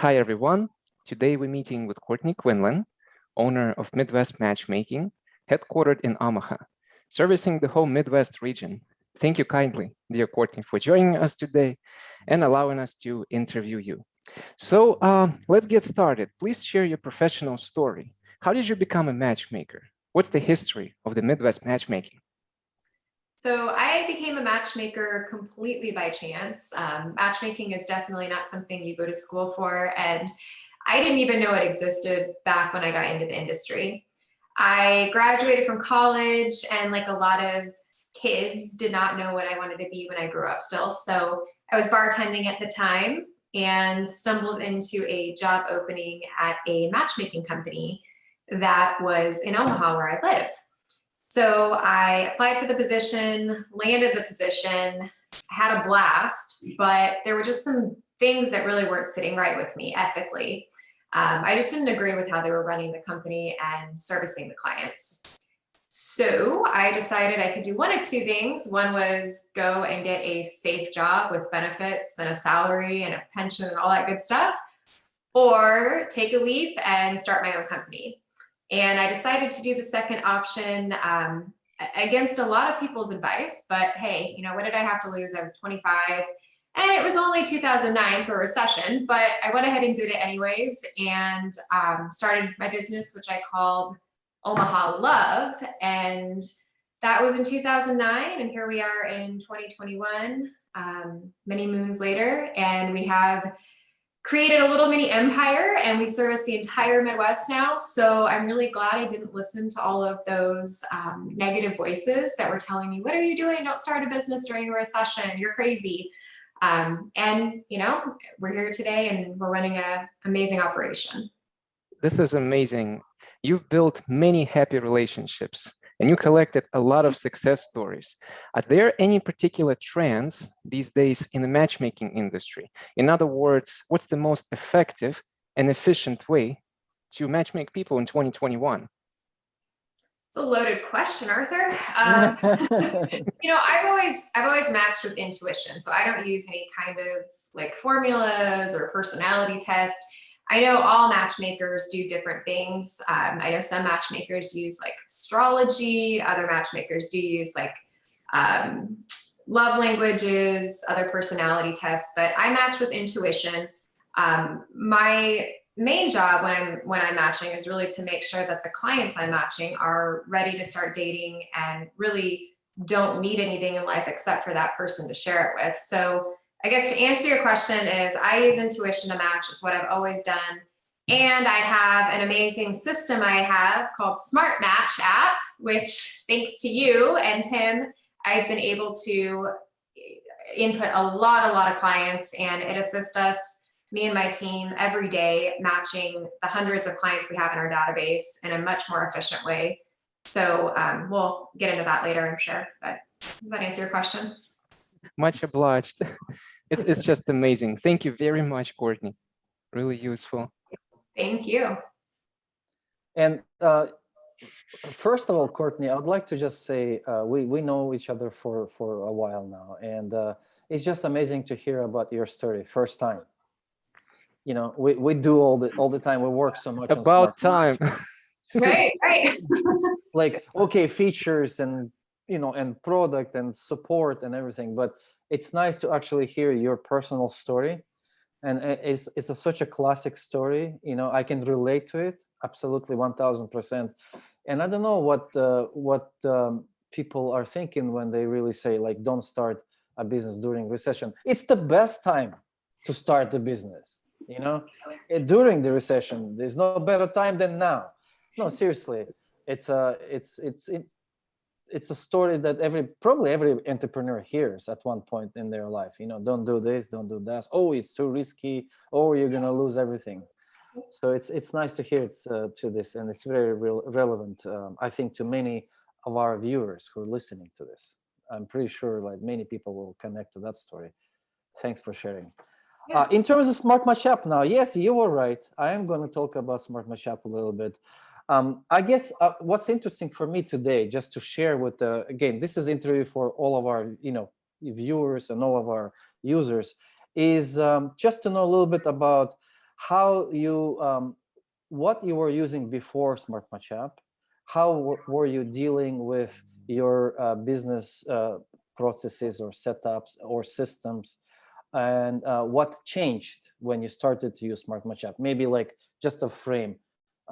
Hi, everyone. Today we're meeting with Courtney Quinlan, owner of Midwest Matchmaking, headquartered in Omaha, servicing the whole Midwest region. Thank you kindly, dear Courtney, for joining us today and allowing us to interview you. So let's get started. Please share your professional story. How did you become a matchmaker? What's the history of the Midwest Matchmaking? So I became a matchmaker completely by chance. Matchmaking is definitely not something you go to school for, and I didn't even know it existed back when I got into the industry. I graduated from college, and like a lot of kids, did not know what I wanted to be when I grew up still. So I was bartending at the time and stumbled into a job opening at a matchmaking company that was in Omaha, where I live. So I applied for the position, landed the position, had a blast, but there were just some things that really weren't sitting right with me ethically. I just didn't agree with how they were running the company and servicing the clients. So I decided I could do one of two things. One was go and get a safe job with benefits and a salary and a pension and all that good stuff, or take a leap and start my own company. And I decided to do the second option against a lot of people's advice. But hey, what did I have to lose? I was 25 and it was only 2009, so a recession, but I went ahead and did it anyways and started my business, which I called Omaha Love. And that was in 2009. And here we are in 2021, many moons later. And we have created a little mini empire, and we service the entire Midwest now. So I'm really glad I didn't listen to all of those negative voices that were telling me, what are you doing? Don't start a business during a recession. You're crazy. And we're here today and we're running an amazing operation. This is amazing. You've built many happy relationships and you collected a lot of success stories. Are there any particular trends these days in the matchmaking industry? In other words, what's the most effective and efficient way to matchmake people in 2021? It's a loaded question, Arthur. I've always matched with intuition. So I don't use any kind of like formulas or personality tests. I know all matchmakers do different things. I know some matchmakers use like astrology, other matchmakers do use like love languages, other personality tests, but I match with intuition. My main job when I'm matching is really to make sure that the clients I'm matching are ready to start dating and really don't need anything in life except for that person to share it with. So I guess to answer your question is I use intuition to match. It's what I've always done. And I have an amazing system I have called SmartMatch App, which thanks to you and Tim, I've been able to input a lot of clients, and it assists us, me and my team, every day matching the hundreds of clients we have in our database in a much more efficient way. So we'll get into that later, I'm sure. But does that answer your question? Much obliged. It's just amazing. Thank you very much, Courtney. Really useful. Thank you. And first of all, Courtney, I would like to just say we know each other for a while now, and it's just amazing to hear about your story first time. We do all the time. We work so much. About time. Right. Like, okay, features and and product and support and everything, but it's nice to actually hear your personal story, and it's such a classic story. I can relate to it absolutely 1000%. And I don't know what people are thinking when they really say like, don't start a business during recession. It's the best time to start a business. During the recession, there's no better time than now. No, seriously, it's a story that probably every entrepreneur hears at one point in their life. Don't do this, don't do that. Oh, it's too risky. Oh, you're gonna lose everything. So it's nice to hear it to this, and it's very relevant, I think, to many of our viewers who are listening to this. I'm pretty sure like many people will connect to that story. Thanks for sharing. Yeah. In terms of SmartMatch App now, yes, you were right. I am going to talk about SmartMatch App a little bit. I guess what's interesting for me today, just to share with, again, this is interview for all of our, viewers and all of our users, is just to know a little bit about how you what you were using before SmartMatch app, how were you dealing with your business processes or setups or systems, and what changed when you started to use SmartMatch app? Maybe like just a frame,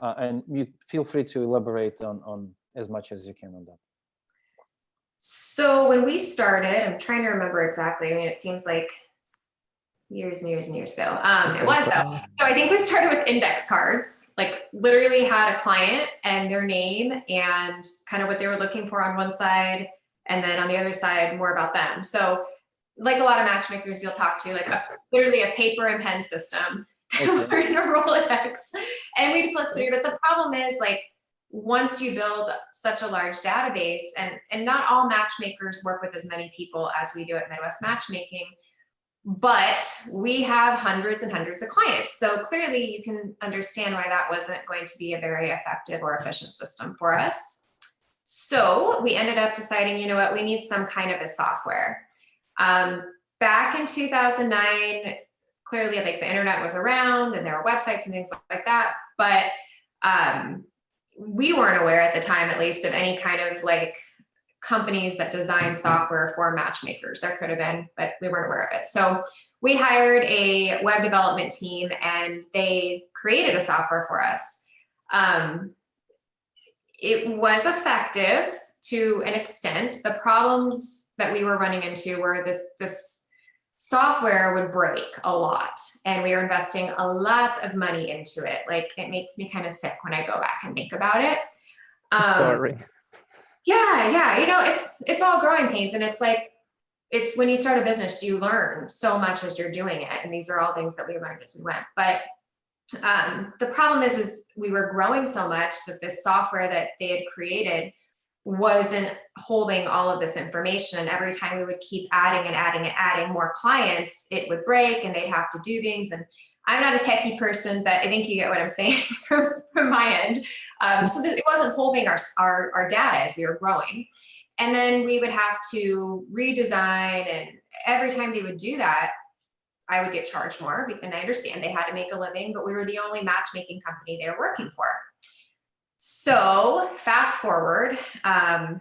and you feel free to elaborate on as much as you can on that. So when we started, I'm trying to remember exactly. I mean, it seems like years and years and years ago. It was though. So I think we started with index cards, like literally had a client and their name and kind of what they were looking for on one side, and then on the other side, more about them. So like a lot of matchmakers you'll talk to, like literally a paper and pen system. Okay. We're in a Rolodex and we'd flip through. But the problem is, like, once you build such a large database, and not all matchmakers work with as many people as we do at Midwest Matchmaking, but we have hundreds and hundreds of clients. So clearly you can understand why that wasn't going to be a very effective or efficient system for us. So we ended up deciding, you know what, we need some kind of a software. Back in 2009, clearly like the internet was around and there were websites and things like that, but we weren't aware at the time, at least, of any kind of like companies that design software for matchmakers. There could have been, but we weren't aware of it. So we hired a web development team and they created a software for us. It was effective to an extent. The problems that we were running into were this software would break a lot, and we were investing a lot of money into it. Like, it makes me kind of sick when I go back and think about it. Sorry. Yeah, you know, it's all growing pains, and it's like, it's when you start a business, you learn so much as you're doing it, and these are all things that we learned as we went. But the problem is we were growing so much that this software that they had created wasn't holding all of this information. And every time we would keep adding and adding and adding more clients, it would break and they'd have to do things. And I'm not a techie person, but I think you get what I'm saying from my end. So it wasn't holding our data as we were growing. And then we would have to redesign, and every time they would do that, I would get charged more. And I understand they had to make a living, but we were the only matchmaking company they were working for. So fast forward, I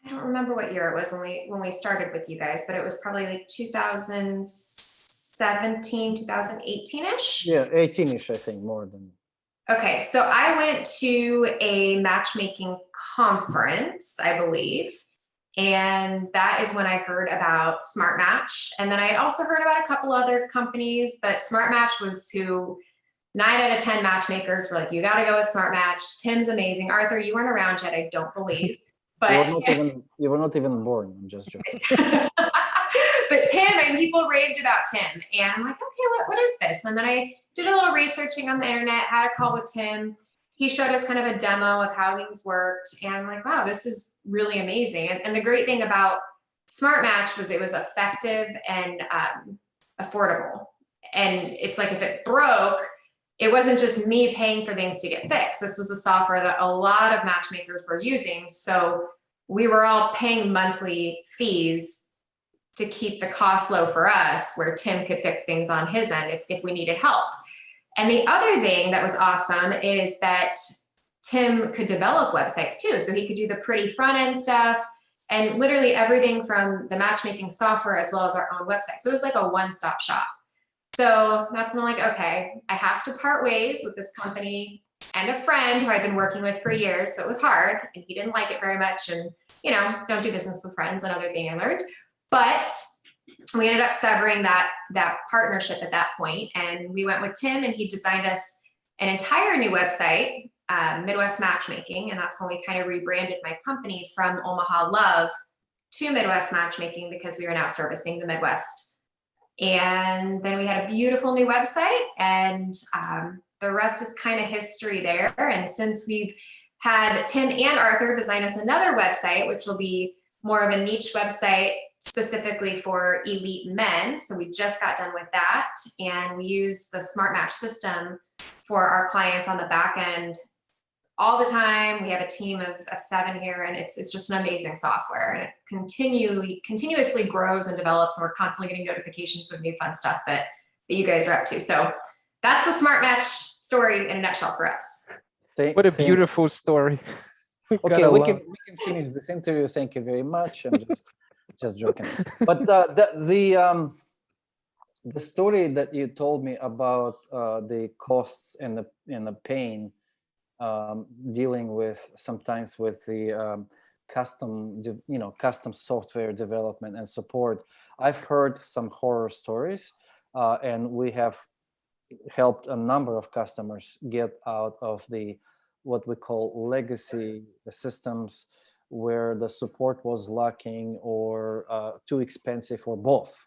don't remember what year it was when we started with you guys, but it was probably like 2017, 2018-ish. Yeah, 18-ish, I think, more than. Okay, so I went to a matchmaking conference, I believe, and that is when I heard about SmartMatch. And then I had also heard about a couple other companies, but SmartMatch was who 9 out of 10 matchmakers were like, you got to go with SmartMatch. Tim's amazing. Arthur, you weren't around yet, I don't believe. But you were not even born. I'm just joking. But Tim, and people raved about Tim. And I'm like, okay, what is this? And then I did a little researching on the internet, had a call with Tim. He showed us kind of a demo of how things worked. And I'm like, wow, this is really amazing. And the great thing about SmartMatch was it was effective and affordable. And it's like, if it broke, it wasn't just me paying for things to get fixed. This was a software that a lot of matchmakers were using. So we were all paying monthly fees to keep the cost low for us, where Tim could fix things on his end if we needed help. And the other thing that was awesome is that Tim could develop websites too. So he could do the pretty front end stuff and literally everything from the matchmaking software as well as our own website. So it was like a one-stop shop. So that's when I'm like, okay, I have to part ways with this company and a friend who I've been working with for years. So it was hard and he didn't like it very much. And, you know, don't do business with friends, another thing I learned. But we ended up severing that partnership at that point. And we went with Tim and he designed us an entire new website, Midwest Matchmaking. And that's when we kind of rebranded my company from Omaha Love to Midwest Matchmaking, because we were now servicing the Midwest. And then we had a beautiful new website, and the rest is kind of history there. And since we've had Tim and Arthur design us another website, which will be more of a niche website specifically for elite men. So we just got done with that. And we use the SmartMatch system for our clients on the back end all the time. We have a team of 7 here, and it's just an amazing software, and it continuously grows and develops, and we're constantly getting notifications of new fun stuff that that you guys are up to. So that's the SmartMatch story in a nutshell for us. What a beautiful story. Okay, we can finish this interview. Thank you very much. I'm just joking. But the story that you told me about the costs and the pain dealing with sometimes with the custom software development and support. I've heard some horror stories, and we have helped a number of customers get out of the what we call legacy systems, where the support was lacking or too expensive, or both.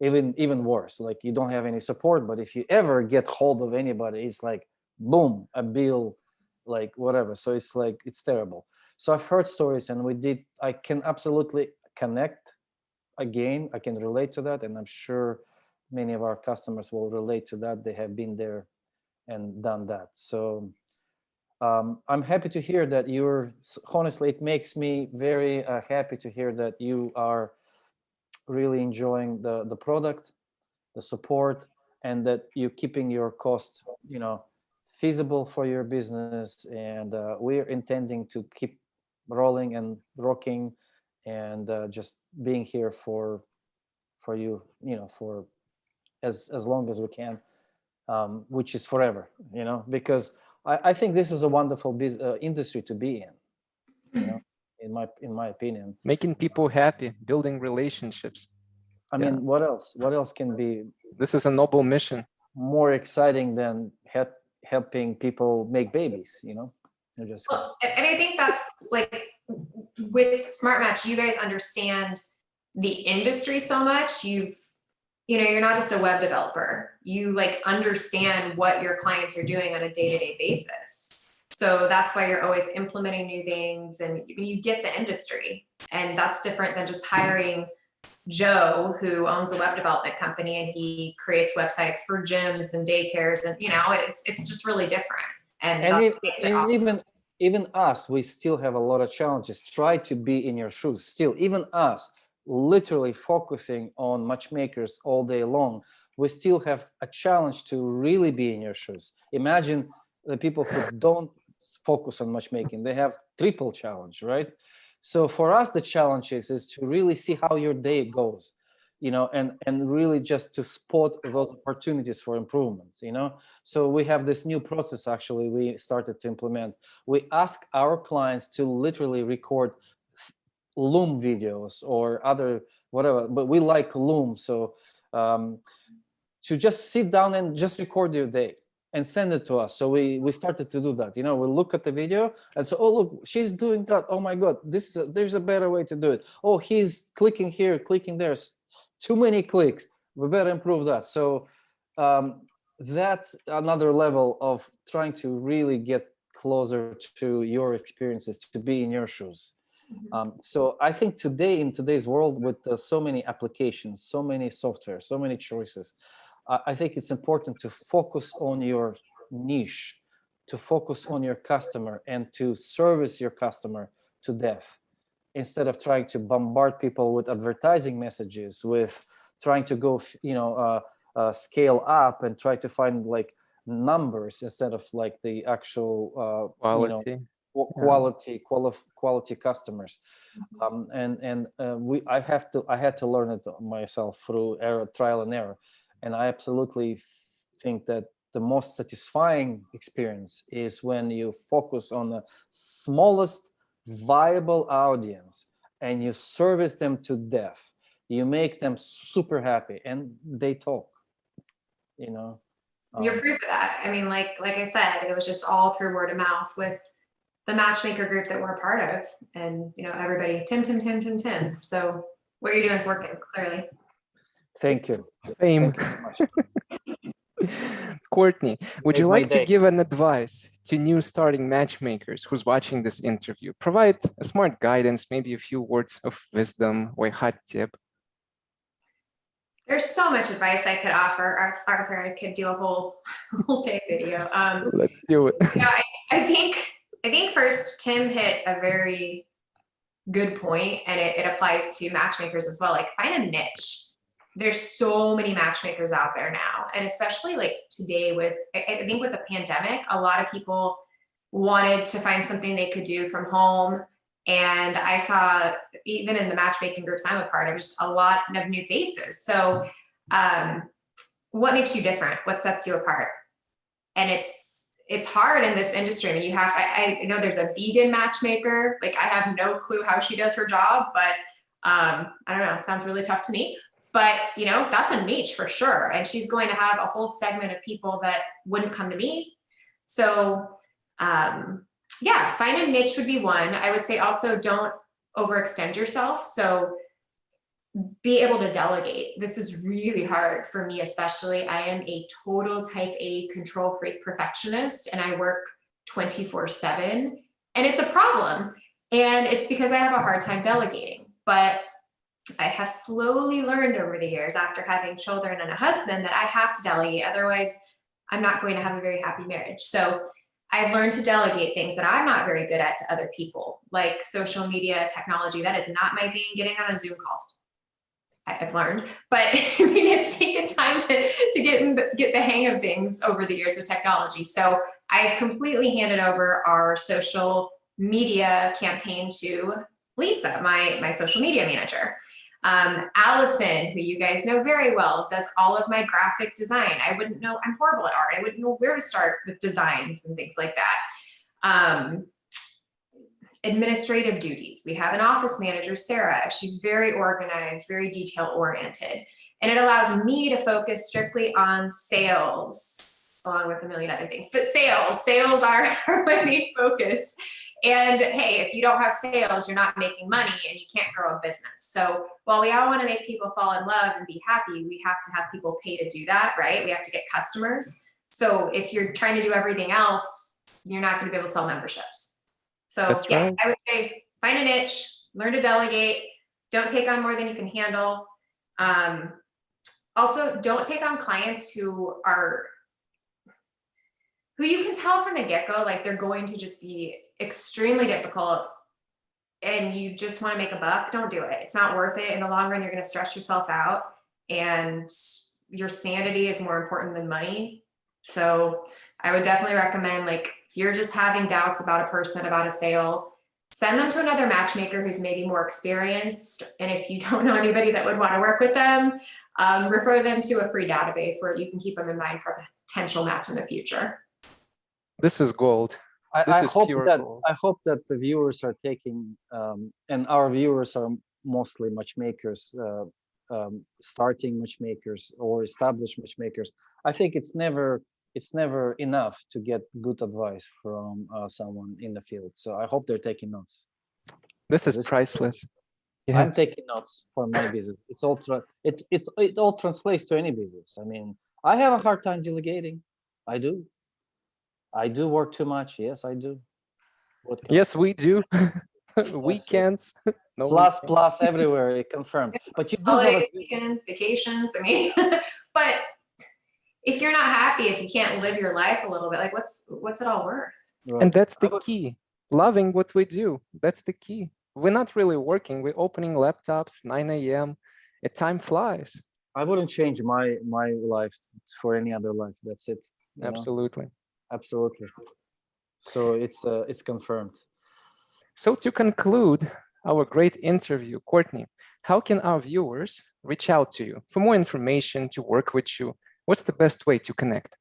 Even worse, like you don't have any support, but if you ever get hold of anybody, it's like boom, a bill, like whatever. So it's like it's terrible. So I've heard stories, and I can absolutely connect. Again, I can relate to that, and I'm sure many of our customers will relate to that. They have been there and done that. So I'm happy to hear that honestly, it makes me very happy to hear that you are really enjoying the product, the support, and that you're keeping your cost, feasible for your business. And we're intending to keep rolling and rocking, and just being here for you, for as long as we can, which is forever, because I think this is a wonderful industry to be in, in my opinion. Making people happy, building relationships. I mean, what else can be? This is a noble mission. More exciting than helping people make babies, Well, and I think that's like with SmartMatch, you guys understand the industry so much. You're not just a web developer. You like understand what your clients are doing on a day-to-day basis. So that's why you're always implementing new things, and you get the industry. And that's different than just hiring Joe, who owns a web development company, and he creates websites for gyms and daycares, and it's just really different. And even us, we still have a lot of challenges. Try to be in your shoes. Still, even us, literally focusing on matchmakers all day long, we still have a challenge to really be in your shoes. Imagine the people who don't focus on matchmaking. They have triple challenge, right? So for us, the challenge is to really see how your day goes, and really just to spot those opportunities for improvements, So we have this new process, actually, we started to implement. We ask our clients to literally record Loom videos or other whatever, but we like Loom. So to just sit down and just record your day and send it to us. So we started to do that. We look at the video and so, oh, look, she's doing that. Oh my God, there's a better way to do it. Oh, he's clicking here, clicking there. Too many clicks. We better improve that. So that's another level of trying to really get closer to your experiences, to be in your shoes. So I think in today's world, with so many applications, so many software, so many choices, I think it's important to focus on your niche, to focus on your customer, and to service your customer to death, instead of trying to bombard people with advertising messages, with trying to go, scale up and try to find like numbers instead of like the actual quality. Quality customers. I had to learn it myself through trial and error. And I absolutely think that the most satisfying experience is when you focus on the smallest viable audience and you service them to death. You make them super happy and they talk, You're proof of that. I mean, like I said, it was just all through word of mouth with the matchmaker group that we're a part of, and everybody, Tim. So what you're doing is working, clearly. Thank you. Fame. Thank you so much. Courtney, would you like to give an advice to new starting matchmakers who's watching this interview? Provide a smart guidance, maybe a few words of wisdom or a hot tip. There's so much advice I could offer, Arthur. I could do a whole day video. Let's do it. I think first Tim hit a very good point, and it applies to matchmakers as well. Like, find a niche. there's so many matchmakers out there now. And especially like today with, I think with the pandemic, a lot of people wanted to find something they could do from home. And I saw, even in the matchmaking groups I'm a part of, just a lot of new faces. So what makes you different? What sets you apart? And it's hard in this industry. I mean, you have, I know there's a vegan matchmaker. Like, I have no clue how she does her job, but I don't know, sounds really tough to me. But, you know, that's a niche for sure. And she's going to have a whole segment of people that wouldn't come to me. So yeah, find a niche would be one. I would say also don't overextend yourself. So be able to delegate. This is really hard for me, especially. I am a total type A control freak perfectionist, and I work 24/7, and it's a problem. And it's because I have a hard time delegating. But I have slowly learned over the years, after having children and a husband, that I have to delegate. Otherwise, I'm not going to have a very happy marriage. So I've learned to delegate things that I'm not very good at to other people, like social media, technology. That is not my thing. Getting on a Zoom calls, I've learned, but I mean, it's taken time to get the hang of things over the years with technology. So I've completely handed over our social media campaign to Lisa, my social media manager. Allison, who you guys know very well, does all of my graphic design. I wouldn't know, I'm horrible at art. I wouldn't know where to start with designs and things like that. Administrative duties. We have an office manager, Sarah. She's very organized, very detail oriented. And it allows me to focus strictly on sales, along with a million other things. But sales are my main focus. And hey, if you don't have sales, you're not making money and you can't grow a business. So while we all want to make people fall in love and be happy, we have to have people pay to do that, right? We have to get customers. So if you're trying to do everything else, you're not going to be able to sell memberships. So That's yeah, right. I would say find a niche, learn to delegate, don't take on more than you can handle. Also, don't take on clients who you can tell from the get-go, like they're going to just be extremely difficult and you just want to make a buck. Don't do it. It's not worth it. In the long run, you're going to stress yourself out, and your sanity is more important than money. So I would definitely recommend, like, if you're just having doubts about a person, about a sale, send them to another matchmaker who's maybe more experienced. And if you don't know anybody that would want to work with them, refer them to a free database where you can keep them in mind for a potential match in the future. This is gold. I hope that the viewers are taking, and our viewers are mostly matchmakers, starting matchmakers or established matchmakers. I think it's never enough to get good advice from someone in the field. So I hope they're taking notes. This is priceless. Yes. I'm taking notes for my business. It all translates to any business. I mean, I have a hard time delegating. I do work too much. Yes, I do. Yes, we do. Weekends. No plus everywhere, confirmed. But you do holidays, have weekends, vacations. I mean, but if you're not happy, if you can't live your life a little bit, like what's it all worth? Right. And that's the key. Loving what we do. That's the key. We're not really working. We're opening laptops 9 a.m. Time flies. I wouldn't change my life for any other life. That's it. Absolutely. Absolutely. So it's confirmed. So to conclude our great interview, Courtney, how can our viewers reach out to you for more information, to work with you? What's the best way to connect?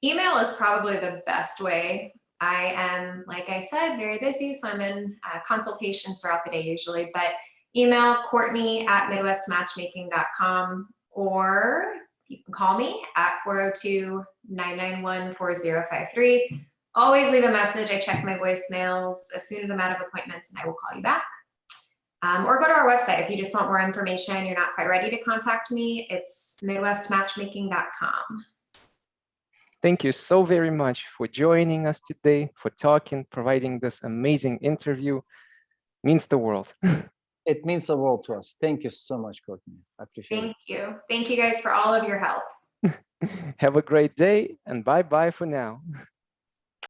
Email is probably the best way. I am, like I said, very busy, so I'm in consultations throughout the day usually, but email Courtney@MidwestMatchmaking.com, or you can call me at 402-991-4053. Always leave a message. I check my voicemails as soon as I'm out of appointments, and I will call you back. Or go to our website if you just want more information. You're not quite ready to contact me. It's MidwestMatchmaking.com. Thank you so very much for joining us today, for talking, providing this amazing interview. Means the world. It means the world to us. Thank you so much, Courtney. I appreciate it. Thank you. Thank you guys for all of your help. Have a great day, and bye-bye for now.